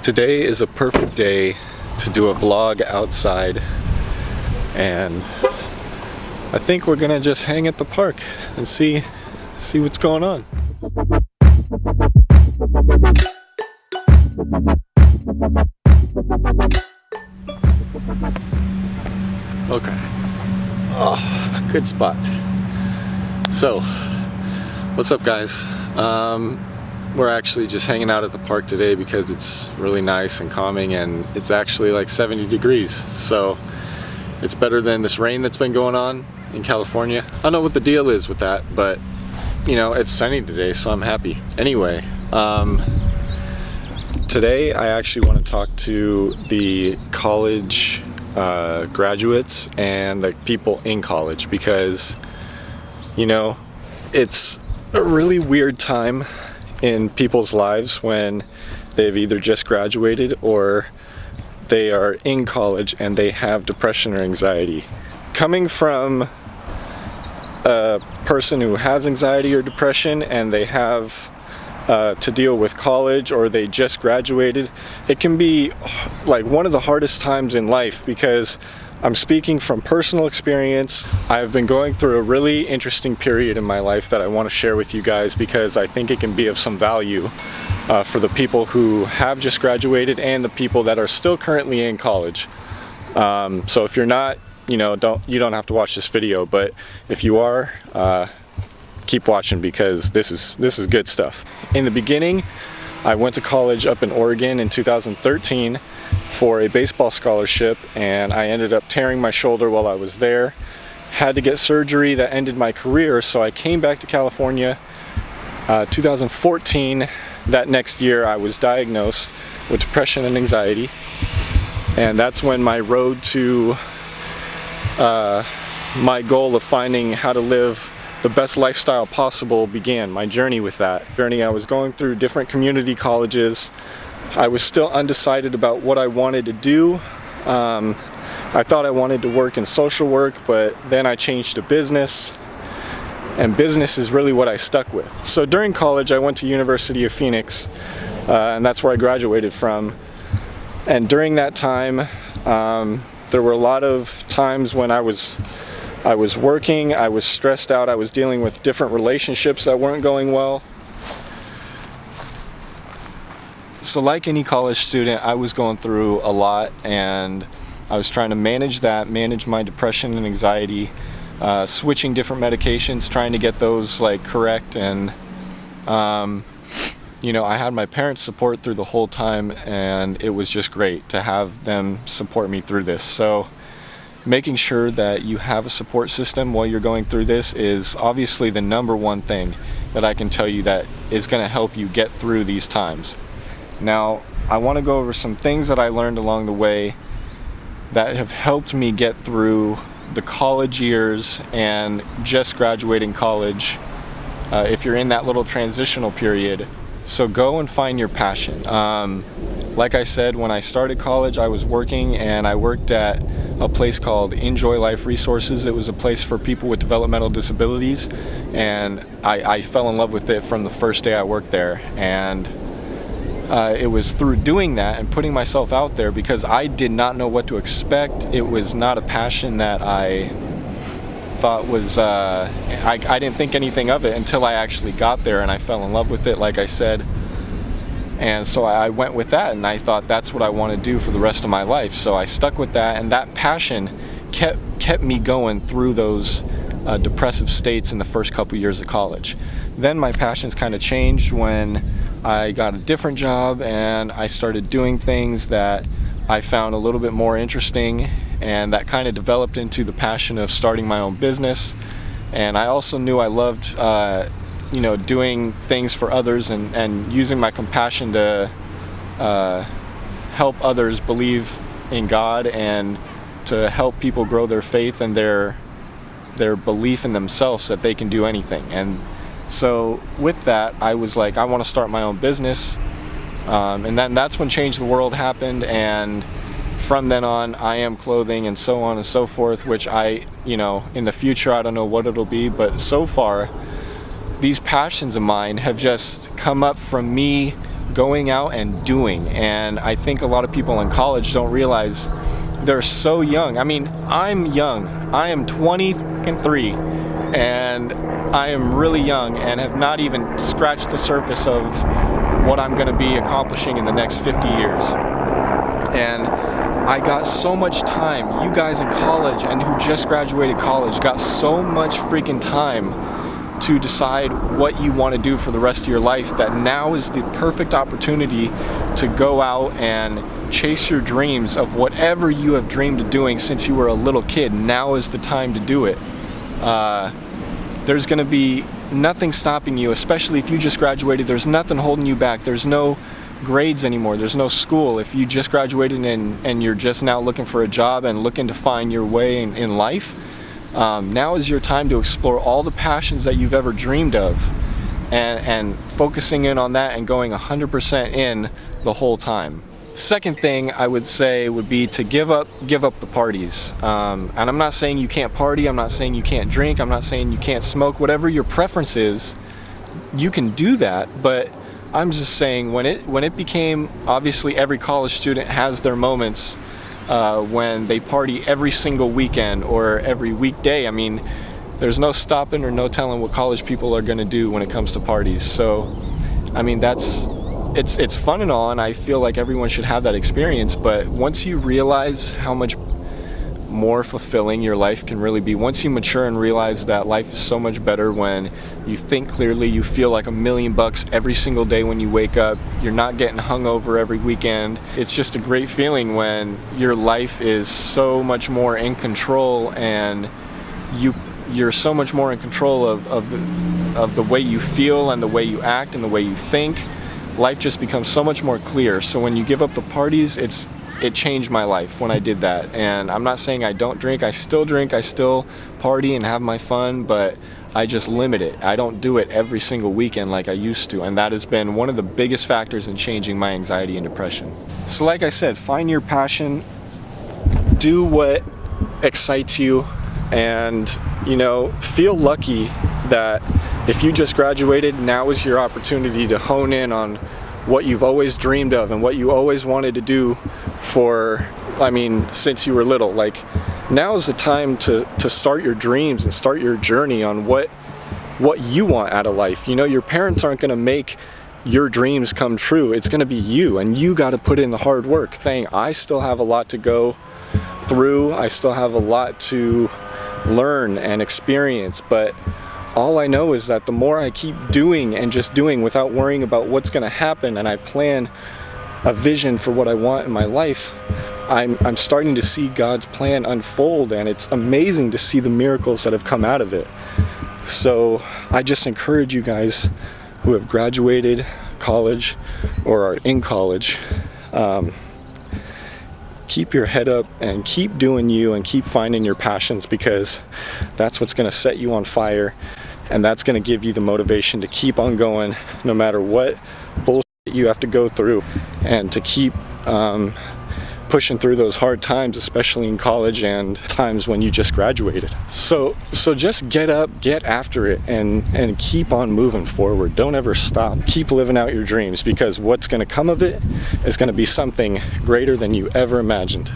Today is a perfect day to do a vlog outside, and I think we're gonna just hang at the park and see what's going on. Okay. Oh, good spot. So, what's up, guys? We're actually just hanging out at the park today because it's really nice and calming, and it's actually like 70 degrees. So it's better than this rain that's been going on in California. I don't know what the deal is with that, but you know, it's sunny today, so I'm happy. Anyway, today I actually want to talk to the college graduates and the people in college, because you know, it's a really weird time in people's lives when they've either just graduated or they are in college and they have depression or anxiety. Coming from a person who has anxiety or depression and they have to deal with college, or they just graduated, it can be like one of the hardest times in life, because I'm speaking from personal experience. I've been going through a really interesting period in my life that I want to share with you guys, because I think it can be of some value for the people who have just graduated and the people that are still currently in college. So if you're not, you know, you don't have to watch this video, but if you are, keep watching, because this is good stuff. In the beginning, I went to college up in Oregon in 2013 for a baseball scholarship, and I ended up tearing my shoulder while I was there. Had to get surgery that ended my career, so I came back to California. 2014, that next year, I was diagnosed with depression and anxiety, and that's when my road to my goal of finding how to live the best lifestyle possible began. My journey with that journey, I was going through different community colleges. I was still undecided about what I wanted to do. I thought I wanted to work in social work, but then I changed to business, and business is really what I stuck with. So during college, I went to University of Phoenix, and that's where I graduated from. And during that time, there were a lot of times when I was working, I was stressed out, I was dealing with different relationships that weren't going well. So like any college student, I was going through a lot, and I was trying to manage my depression and anxiety, switching different medications, trying to get those like correct. And you know, I had my parents' support through the whole time, and it was just great to have them support me through this. So making sure that you have a support system while you're going through this is obviously the number one thing that I can tell you that is going to help you get through these times. Now, I want to go over some things that I learned along the way that have helped me get through the college years and just graduating college, if you're in that little transitional period. So go and find your passion. Like I said, when I started college, I was working, and I worked at a place called Enjoy Life Resources. It was a place for people with developmental disabilities, and I fell in love with it from the first day I worked there. And it was through doing that and putting myself out there, because I did not know what to expect. It was not a passion that I thought was, I didn't think anything of it until I actually got there, and I fell in love with it, like I said. And so I went with that, and I thought that's what I want to do for the rest of my life. So I stuck with that, and that passion kept me going through those depressive states in the first couple years of college. Then my passions kind of changed when I got a different job, and I started doing things that I found a little bit more interesting, and that kind of developed into the passion of starting my own business. And I also knew I loved you know, doing things for others, and using my compassion to help others believe in God, and to help people grow their faith and their belief in themselves, that they can do anything. And so with that, I was like, I want to start my own business. And then that's when Change the World happened, and from then on, I Am Clothing, and so on and so forth, which you know, in the future, I don't know what it'll be, but so far, these passions of mine have just come up from me going out and doing. And I think a lot of people in college don't realize they're so young. I mean, I'm young. I am 23 and I am really young and have not even scratched the surface of what I'm going to be accomplishing in the next 50 years. And I got so much time. You guys in college and who just graduated college got so much freaking time to decide what you want to do for the rest of your life, that now is the perfect opportunity to go out and chase your dreams of whatever you have dreamed of doing since you were a little kid. Now is the time to do it. There's going to be nothing stopping you, especially if you just graduated. There's nothing holding you back. There's no grades anymore. There's no school. If you just graduated and you're just now looking for a job and looking to find your way in life, now is your time to explore all the passions that you've ever dreamed of, and focusing in on that and going 100% in the whole time. Second thing I would say would be to give up the parties. And I'm not saying you can't party, I'm not saying you can't drink, I'm not saying you can't smoke. Whatever your preference is, you can do that, but I'm just saying when it became, obviously every college student has their moments when they party every single weekend or every weekday. I mean, there's no stopping or no telling what college people are going to do when it comes to parties. So, I mean, it's fun and all, and I feel like everyone should have that experience. But once you realize how much more fulfilling your life can really be, once you mature and realize that life is so much better when you think clearly, you feel like $1,000,000 every single day when you wake up, you're not getting hungover every weekend. It's just a great feeling when your life is so much more in control, and you're so much more in control of the way you feel and the way you act and the way you think. Life just becomes so much more clear. So when you give up the parties, it changed my life when I did that. And I'm not saying I don't drink, I still party and have my fun, but I just limit it. I don't do it every single weekend like I used to, and that has been one of the biggest factors in changing my anxiety and depression. So like I said, find your passion, do what excites you, and feel lucky that if you just graduated, now is your opportunity to hone in on what you've always dreamed of and what you always wanted to do since you were little. Like, now is the time to start your dreams and start your journey on what you want out of life. Your parents aren't going to make your dreams come true. It's going to be you, and you got to put in the hard work. I still have a lot to go through. I still have a lot to learn and experience, but all I know is that the more I keep doing and just doing without worrying about what's going to happen, and I plan a vision for what I want in my life, I'm starting to see God's plan unfold, and it's amazing to see the miracles that have come out of it. So I just encourage you guys who have graduated college or are in college, keep your head up and keep doing you and keep finding your passions, because that's what's going to set you on fire, and that's going to give you the motivation to keep on going no matter what bullshit you have to go through, and to keep pushing through those hard times, especially in college and times when you just graduated. So just get up, get after it, and keep on moving forward. Don't ever stop. Keep living out your dreams, because what's going to come of it is going to be something greater than you ever imagined.